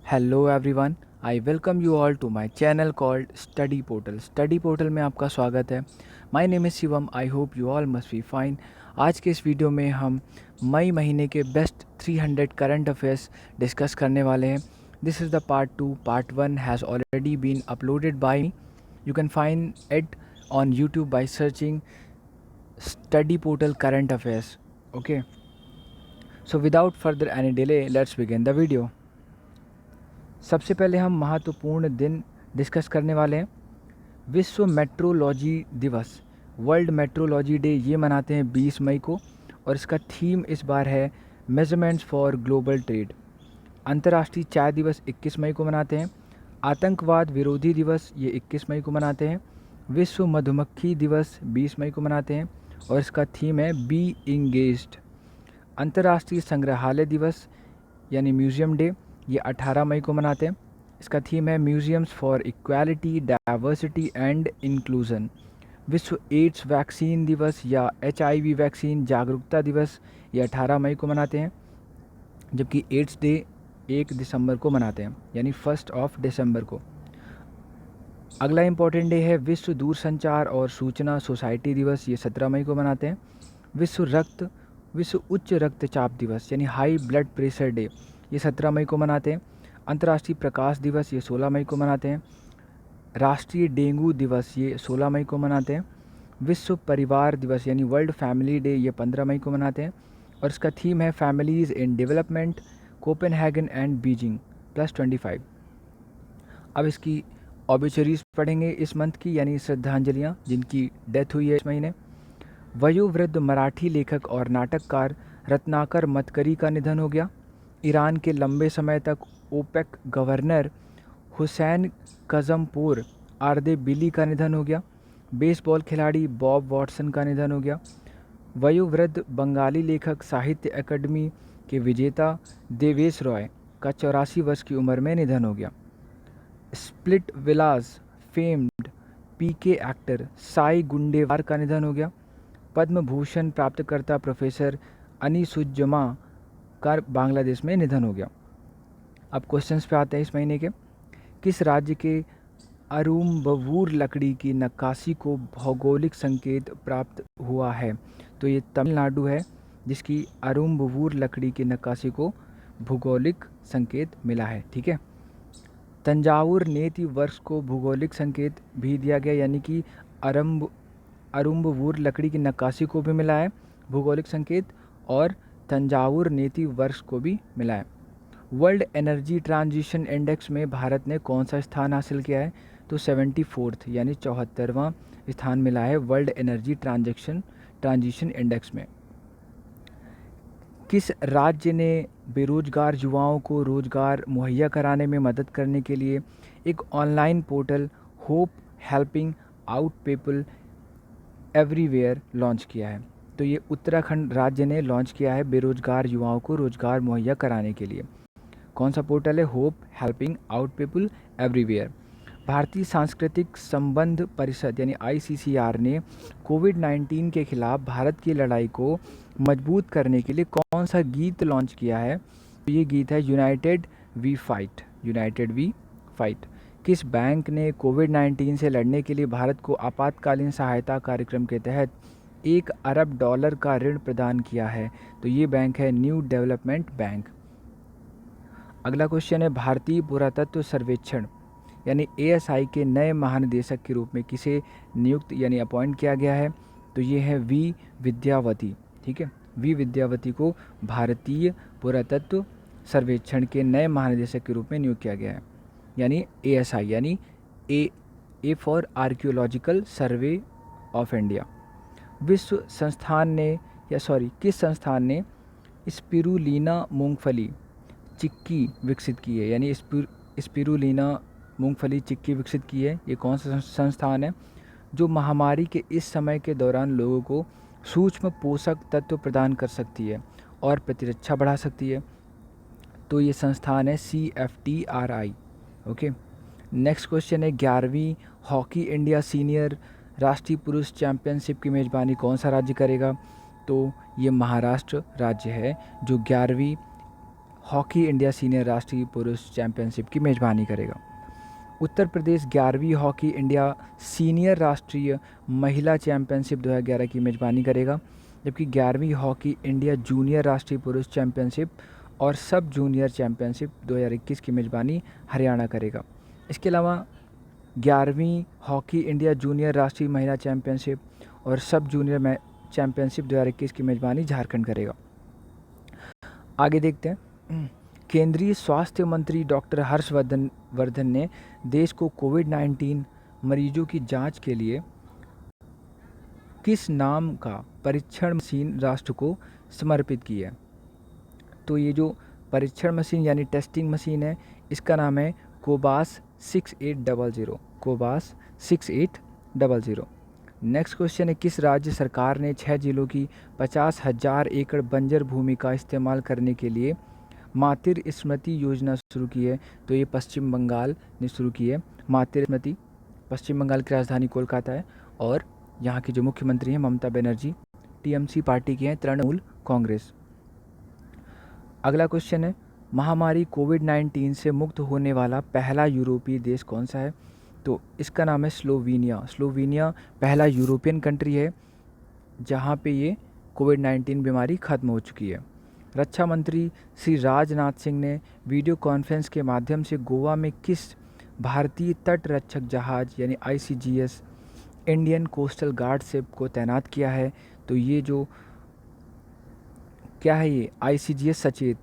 Hello everyone, I welcome you all to my channel called study portal. Study portal में आपका स्वागत है। My name is Shivam. I hope you all must be fine. आज के इस video में हम मई महीने के बेस्ट 300 करंट अफेयर्स डिस्कस करने वाले हैं। This is the part 2। Part 1 has already been uploaded by me. You can find it on YouTube by searching study portal current affairs. Okay, so without further any delay let's begin the video. सबसे पहले हम महत्वपूर्ण दिन discuss करने वाले हैं। विश्व metrology दिवस, वर्ल्ड मेट्रोलॉजी डे, ये मनाते हैं 20 मई को और इसका थीम इस बार है मेजरमेंट्स फॉर ग्लोबल ट्रेड। अंतर्राष्ट्रीय चाय दिवस 21 मई को मनाते हैं। आतंकवाद विरोधी दिवस ये 21 मई को मनाते हैं। विश्व मधुमक्खी दिवस 20 मई को मनाते हैं और इसका थीम है बी इंगेज्ड। अंतर्राष्ट्रीय संग्रहालय दिवस यानी म्यूज़ियम डे ये 18 मई को मनाते हैं। इसका थीम है museums for equality, diversity and inclusion. विश्व एड्स वैक्सीन दिवस या HIV वैक्सीन जागरूकता दिवस ये 18 मई को मनाते हैं, जबकि एड्स डे 1 दिसंबर को मनाते हैं यानी 1 दिसंबर को। अगला इम्पोर्टेंट डे है विश्व दूरसंचार और सूचना सोसाइटी दिवस, ये 17 मई को मनाते हैं। विश्व उच्च रक्तचाप दिवस यानी हाई ब्लड प्रेशर डे ये 17 मई को मनाते हैं। अंतर्राष्ट्रीय प्रकाश दिवस ये 16 मई को मनाते हैं। राष्ट्रीय डेंगू दिवस ये 16 मई को मनाते हैं। विश्व परिवार दिवस यानी वर्ल्ड फैमिली डे ये 15 मई को मनाते हैं और इसका थीम है families in development, Copenhagen and Beijing +25। अब इसकी ऑबिचरीज पढ़ेंगे इस मंथ की, यानी श्रद्धांजलियाँ जिनकी डेथ हुई है इस महीने। वयोवृद्ध मराठी लेखक और नाटककार रत्नाकर मतकरी का निधन हो गया। ईरान के लंबे समय तक ओपेक गवर्नर हुसैन कज़मपोर आर्देबिली का निधन हो गया। बेसबॉल खिलाड़ी बॉब वॉटसन का निधन हो गया। वयोवृद्ध बंगाली लेखक साहित्य अकादमी के विजेता देवेश रॉय का 84 वर्ष की उम्र में निधन हो गया। Splitsvilla famed PK actor Sai Gundewar का निधन हो गया। पद्म भूषण प्राप्तकर्ता प्रोफेसर अनीसुज्जमा का बांग्लादेश में निधन हो गया। अब क्वेश्चंस पे आते हैं इस महीने के। किस राज्य के अरुम्बवूर लकड़ी की नक्काशी को भौगोलिक संकेत प्राप्त हुआ है? तो ये तमिलनाडु है जिसकी अरुम्बवूर लकड़ी की नक्काशी को भूगोलिक संकेत मिला है। ठीक है, तंजावुर नेति वर्ष को भूगोलिक संकेत भी दिया गया, यानी कि अरुम्बवूर लकड़ी की नक्काशी को भी मिला है भूगोलिक संकेत और तंजावुर नेति वर्ष को भी मिला है। वर्ल्ड एनर्जी ट्रांजिशन इंडेक्स में भारत ने कौन सा स्थान हासिल किया है? तो 74th यानी 74वां स्थान मिला है वर्ल्ड एनर्जी ट्रांजिशन इंडेक्स में। किस राज्य ने बेरोजगार युवाओं को रोजगार मुहैया कराने में मदद करने के लिए एक online portal hope helping out people everywhere launch किया है? तो ये उत्तराखंड राज्य ने लॉन्च किया है बेरोजगार युवाओं को रोजगार मुहैया कराने के लिए। कौन सा पोर्टल है? Hope helping out people everywhere. भारतीय सांस्कृतिक संबंध परिषद यानी ICCR ने कोविड-19 के खिलाफ भारत की लड़ाई को मजबूत करने के लिए कौन सा गीत लॉन्च किया है? तो ये गीत है यूनाइटेड वी फाइट। किस बैंक ने कोविड-19 से लड़ने के लिए भारत को आपातकालीन सहायता कार्यक्रम के तहत $1 अरब का ऋण प्रदान किया है? तो ये बैंक है न्यू डेवलपमेंट बैंक। अगला क्वेश्चन है भारतीय पुरातत्व सर्वेक्षण यानी ASI के नए महानिदेशक के रूप में किसे नियुक्त यानी अपॉइंट किया गया है? तो ये है V विद्यावती। ठीक है, V विद्यावती को भारतीय पुरातत्व सर्वेक्षण के नए महानिदेशक के रूप में नियुक्त किया गया है, यानी ASI यानी A for archaeological survey of India. किस संस्थान ने स्पिरुलिना मूंगफली चिक्की विकसित की है? यानी स्पिरुलिना मूंगफली चिक्की विकसित की है। ये कौन सा संस्थान है जो महामारी के इस समय के दौरान लोगों को सूक्ष्म पोषक तत्व प्रदान कर सकती है और प्रतिरक्षा बढ़ा सकती है? तो ये संस्थान है CFTRI। ओके, नेक्स्ट क्वेश्चन है 11वीं हॉकी इंडिया सीनियर राष्ट्रीय पुरुष चैंपियनशिप की मेज़बानी कौन सा राज्य करेगा? तो ये महाराष्ट्र राज्य है जो 11वीं हॉकी इंडिया सीनियर राष्ट्रीय पुरुष चैंपियनशिप की मेज़बानी करेगा? उत्तर प्रदेश 11वीं हॉकी इंडिया सीनियर राष्ट्रीय महिला चैंपियनशिप 2011 की मेज़बानी करेगा, जबकि 11वीं हॉकी इंडिया जूनियर राष्ट्रीय पुरुष चैंपियनशिप और सब जूनियर चैंपियनशिप 2021 की मेज़बानी हरियाणा करेगा। इसके अलावा 11वीं हॉकी इंडिया जूनियर राष्ट्रीय महिला चैंपियनशिप और सब जूनियर चैंपियनशिप 2021 की मेज़बानी झारखंड करेगा। आगे देखते हैं। केंद्रीय स्वास्थ्य मंत्री डॉक्टर हर्षवर्धन ने देश को कोविड-19 मरीजों की जांच के लिए किस नाम का परीक्षण मशीन राष्ट्र को समर्पित की है? तो ये जो परीक्षण मशीन यानी टेस्टिंग मशीन है, इसका नाम है कोबास 6800। कोबास 6800। नेक्स्ट क्वेश्चन है, किस राज्य सरकार ने 6 जिलों की 50,000 एकड़ बंजर भूमि का इस्तेमाल करने के लिए मातृ स्मृति योजना शुरू की है? तो ये पश्चिम बंगाल ने शुरू की है मातृ स्मृति। पश्चिम बंगाल की राजधानी कोलकाता है और यहाँ के जो मुख्यमंत्री हैं ममता बनर्जी, टीएमसी पार्टी की हैं, तृणमूल कांग्रेस। अगला क्वेश्चन है, महामारी कोविड-19 से मुक्त होने वाला पहला यूरोपीय देश कौन सा है? तो इसका नाम है स्लोवेनिया। स्लोवेनिया पहला यूरोपियन कंट्री है जहाँ पे ये कोविड-19 बीमारी खत्म हो चुकी है। रक्षा मंत्री श्री राजनाथ सिंह ने वीडियो कॉन्फ्रेंस के माध्यम से गोवा में किस भारतीय तट रक्षक जहाज यानी ICGS Indian coastal guard ship को तैनात किया है? तो ये जो क्या है, ये ICGS सचेत,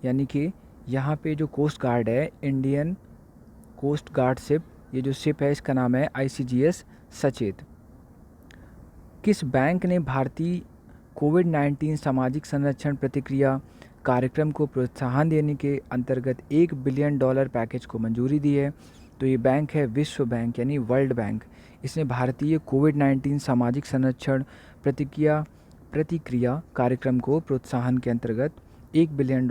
यानी कि यहाँ पे जो कोस्ट गार्ड है, इंडियन कोस्ट गार्ड शिप, ये जो शिप है इसका नाम है ICGS सचेत। किस बैंक ने भारतीय कोविड-19 सामाजिक संरक्षण प्रतिक्रिया कार्यक्रम को प्रोत्साहन देने के अंतर्गत $1 बिलियन पैकेज को मंजूरी दी है? तो ये बैंक है विश्व बैंक यानी वर्ल्ड बैंक। इसने भारतीय कोविड-19 सामाजिक संरक्षण प्रतिक्रिया कार्यक्रम को प्रोत्साहन के अंतर्गत $1 बिलियन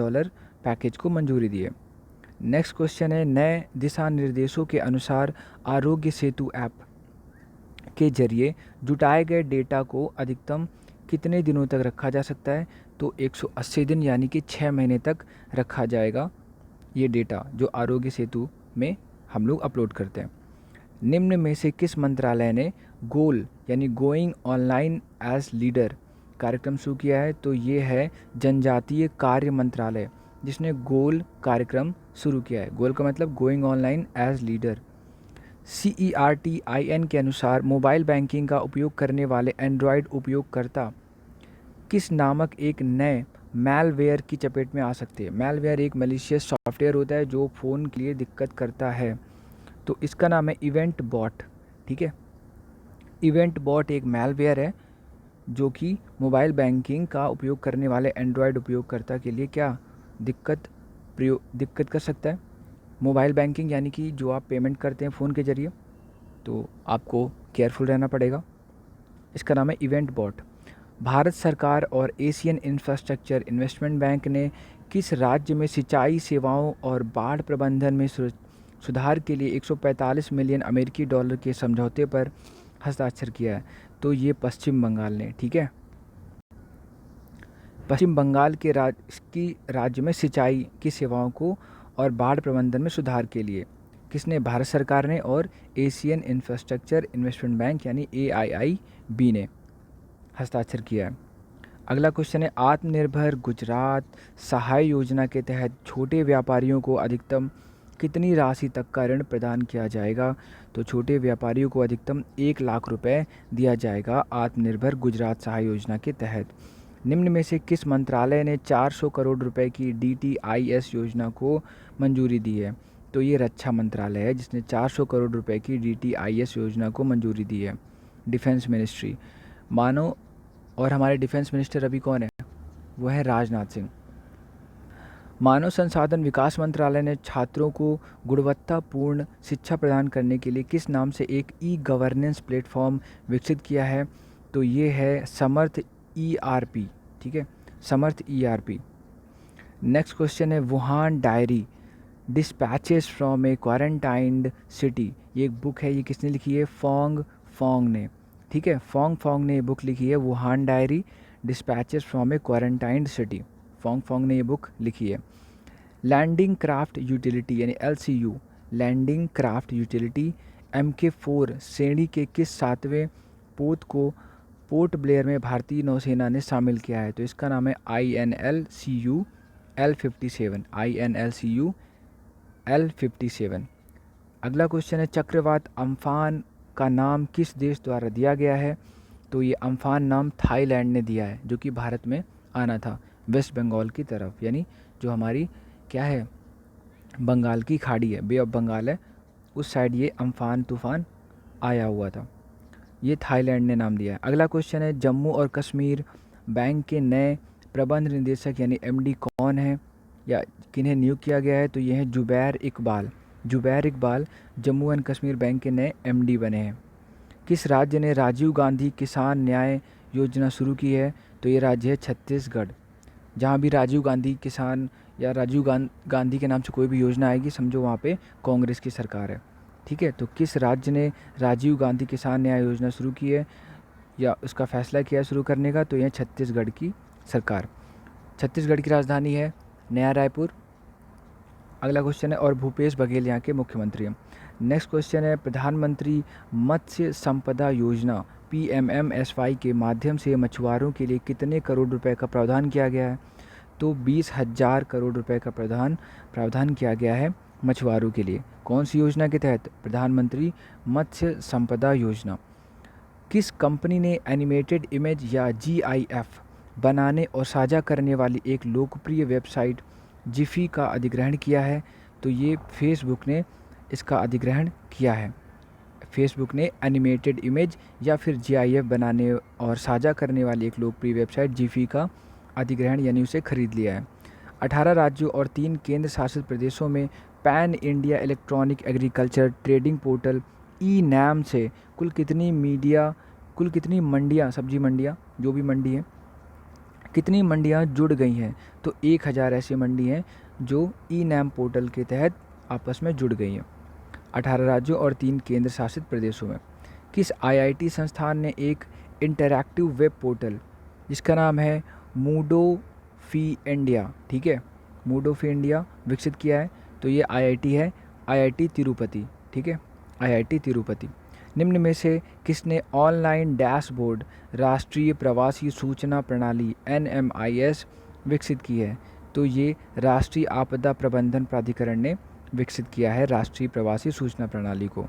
पैकेज को मंजूरी दी है। नेक्स्ट क्वेश्चन है, नए दिशा निर्देशों के अनुसार आरोग्य सेतु ऐप के जरिए जुटाए गए डेटा को अधिकतम कितने दिनों तक रखा जा सकता है? तो 180 दिन यानी कि 6 महीने तक रखा जाएगा ये डेटा जो आरोग्य सेतु में हम लोग अपलोड करते हैं। निम्न में से किस मंत्रालय ने गोल यानी गोइंग ऑनलाइन एज लीडर कार्यक्रम शुरू किया है? तो ये है जनजातीय कार्य मंत्रालय जिसने गोल कार्यक्रम शुरू किया है। गोल का मतलब going online as leader. CERT-IN के अनुसार मोबाइल बैंकिंग का उपयोग करने वाले एंड्रॉयड उपयोगकर्ता किस नामक एक नए मैलवेयर की चपेट में आ सकते हैं? मैलवेयर एक मैलिशियस सॉफ्टवेयर होता है जो फ़ोन के लिए दिक्कत करता है, तो इसका नाम है इवेंट बॉट। ठीक है, इवेंट बॉट एक मैलवेयर है जो कि मोबाइल बैंकिंग का उपयोग करने वाले एंड्रॉयड उपयोगकर्ता के लिए क्या दिक्कत कर सकता है? मोबाइल बैंकिंग यानी कि जो आप पेमेंट करते हैं फ़ोन के ज़रिए, तो आपको केयरफुल रहना पड़ेगा। इसका नाम है इवेंट बॉट। भारत सरकार और एशियन इंफ्रास्ट्रक्चर इन्वेस्टमेंट बैंक ने किस राज्य में सिंचाई सेवाओं और बाढ़ प्रबंधन में सुधार के लिए $145 मिलियन के समझौते पर हस्ताक्षर किया है? तो ये पश्चिम बंगाल ने। ठीक है, पश्चिम बंगाल के राज्य में सिंचाई की सेवाओं को और बाढ़ प्रबंधन में सुधार के लिए किसने? भारत सरकार ने और एशियन इंफ्रास्ट्रक्चर इन्वेस्टमेंट बैंक यानी AIIB ने हस्ताक्षर किया है। अगला क्वेश्चन है, आत्मनिर्भर गुजरात सहाय योजना के तहत छोटे व्यापारियों को अधिकतम कितनी राशि तक का ऋण प्रदान किया जाएगा? तो छोटे व्यापारियों को अधिकतम 1 लाख रुपए दिया जाएगा आत्मनिर्भर गुजरात सहाय योजना के तहत। निम्न में से किस मंत्रालय ने 400 करोड़ रुपए की DTIS योजना को मंजूरी दी है? तो ये रक्षा मंत्रालय है जिसने 400 करोड़ रुपए की DTIS योजना को मंजूरी दी है। Defence ministry. मानो और हमारे डिफेंस मिनिस्टर अभी कौन है? वो है राजनाथ सिंह। मानव संसाधन विकास मंत्रालय ने छात्रों को गुणवत्तापूर्ण शिक्षा प्रदान करने के लिए किस नाम से एक ई-गवर्नेंस प्लेटफॉर्म विकसित किया है? तो ये है समर्थ ERP। ठीक है, समर्थ ERP। नेक्स्ट क्वेश्चन है, Wuhan diary dispatches from a quarantined city, ये एक बुक है, ये किसने लिखी है? फोंग ने। ठीक है, फोंग ने ये बुक लिखी है, Wuhan diary dispatches from a quarantined city. Fang ने ये बुक लिखी है। लैंडिंग क्राफ्ट यूटिलिटी यानी LCU landing craft utility MK4 श्रेणी के किस 7वें पोत को पोर्ट ब्लेयर में भारतीय नौसेना ने शामिल किया है? तो इसका नाम है INLCU L57 INLCU L57। अगला क्वेश्चन है चक्रवात अम्फान का नाम किस देश द्वारा दिया गया है? तो ये अम्फान नाम थाईलैंड ने दिया है, जो कि भारत में आना था वेस्ट बंगाल की तरफ, यानी जो हमारी क्या है बंगाल की खाड़ी है, बे ऑफ बंगाल है, उस साइड ये अम्फान तूफान आया हुआ था, ये थाईलैंड ने नाम दिया है। अगला क्वेश्चन है जम्मू और कश्मीर बैंक के नए प्रबंध निदेशक यानी MD कौन है या किन्हें नियुक्त किया गया है? तो ये हैं जुबैर इकबाल। जुबैर इकबाल जम्मू एंड कश्मीर बैंक के नए MD बने हैं। किस राज्य ने राजीव गांधी किसान न्याय योजना शुरू की है? तो ये राज्य है छत्तीसगढ़। जहाँ भी राजीव गांधी किसान या राजीव गांधी के नाम से कोई भी योजना आएगी, समझो वहाँ पे कांग्रेस की सरकार है, ठीक है। तो किस राज्य ने राजीव गांधी किसान न्याय योजना शुरू की है या उसका फैसला किया शुरू करने का? तो यह छत्तीसगढ़ की सरकार। छत्तीसगढ़ की राजधानी है नया रायपुर। अगला क्वेश्चन है और भूपेश बघेल यहाँ के मुख्यमंत्री हैं। नेक्स्ट क्वेश्चन है प्रधानमंत्री मत्स्य संपदा योजना PMMSY के माध्यम से मछुआरों के लिए कितने करोड़ रुपए का प्रावधान किया गया है? तो 20,000 करोड़ रुपए का प्रावधान किया गया है मछुआरों के लिए। कौन सी योजना के तहत? प्रधानमंत्री मत्स्य संपदा योजना। किस कंपनी ने एनिमेटेड इमेज या GIF बनाने और साझा करने वाली एक लोकप्रिय वेबसाइट जिफी का अधिग्रहण किया है? तो ये फेसबुक ने इसका अधिग्रहण किया है। फेसबुक ने एनिमेटेड इमेज या फिर GIF बनाने और साझा करने वाली एक लोकप्रिय वेबसाइट जिफी का अधिग्रहण यानी उसे खरीद लिया है। 18 राज्यों और 3 केंद्र शासित प्रदेशों में pan India electronic agriculture trading portal E-NAM से कुल कितनी मंडियाँ, सब्जी मंडियाँ जो भी मंडी हैं, कितनी मंडियाँ जुड़ गई हैं? तो 1000 ऐसी मंडी हैं जो E-NAM पोर्टल के तहत आपस में जुड़ गई हैं 18 राज्यों और 3 केंद्र शासित प्रदेशों में। किस IIT संस्थान ने एक इंटरैक्टिव वेब पोर्टल जिसका नाम है मूडो फी इंडिया, ठीक है, मूडो फी इंडिया विकसित किया है? तो ये IIT है, IIT तिरुपति, ठीक है, IIT तिरुपति। निम्न में से किसने ऑनलाइन डैशबोर्ड राष्ट्रीय प्रवासी सूचना प्रणाली NMIS विकसित की है? तो ये राष्ट्रीय आपदा प्रबंधन प्राधिकरण ने विकसित किया है राष्ट्रीय प्रवासी सूचना प्रणाली को।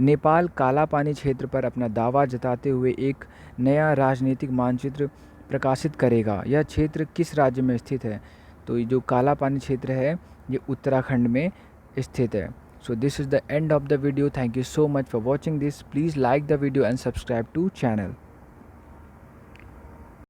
नेपाल काला पानी क्षेत्र पर अपना दावा जताते हुए एक नया राजनीतिक मानचित्र प्रकाशित करेगा। यह क्षेत्र किस राज्य में स्थित है? तो ये जो काला पानी क्षेत्र है ये उत्तराखंड में स्थित है। So this is the end of the video. Thank you so much for watching this. Please like the video and subscribe to channel.